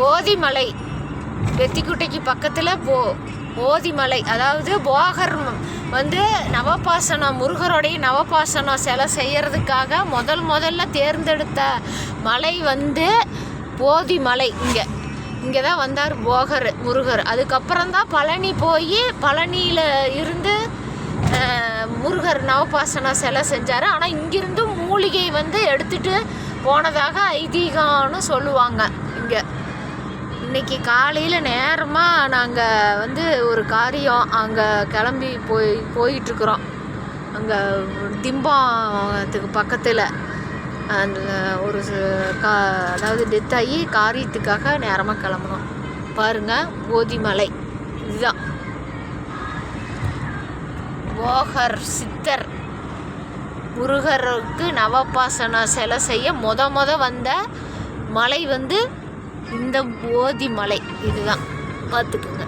போதிமலை வெத்திக்குட்டைக்கு பக்கத்தில் போதிமலை, அதாவது போகர் வந்து நவபாசனம், முருகருடைய நவபாசனம் சிலை செய்கிறதுக்காக முதல்ல தேர்ந்தெடுத்த மலை வந்து போதிமலை. இங்கே தான் வந்தார் முருகர். அதுக்கப்புறம் தான் பழனி போய் பழனியில் இருந்து முருகர் நவபாசன சிலை செஞ்சார். ஆனால் இங்கிருந்து மூலிகை வந்து எடுத்துகிட்டு போனதாக ஐதீகம்னு சொல்லுவாங்க. இன்றைக்கி காலையில் நேரமாக நாங்கள் வந்து ஒரு காரியம் அங்கே கிளம்பி போயிட்டுருக்குறோம். அங்கே திம்பத்துக்கு பக்கத்தில் அந்த ஒரு அதாவது டெத் ஆகி காரியத்துக்காக நேரமாக கிளம்பணும். பாருங்கள், போதிமலை இதுதான். போகர் சித்தர் முருகருக்கு நவபாசன சிலை செய்ய வந்த மலை வந்து இந்த போதிமலை இதுதான். பார்த்துக்குங்க.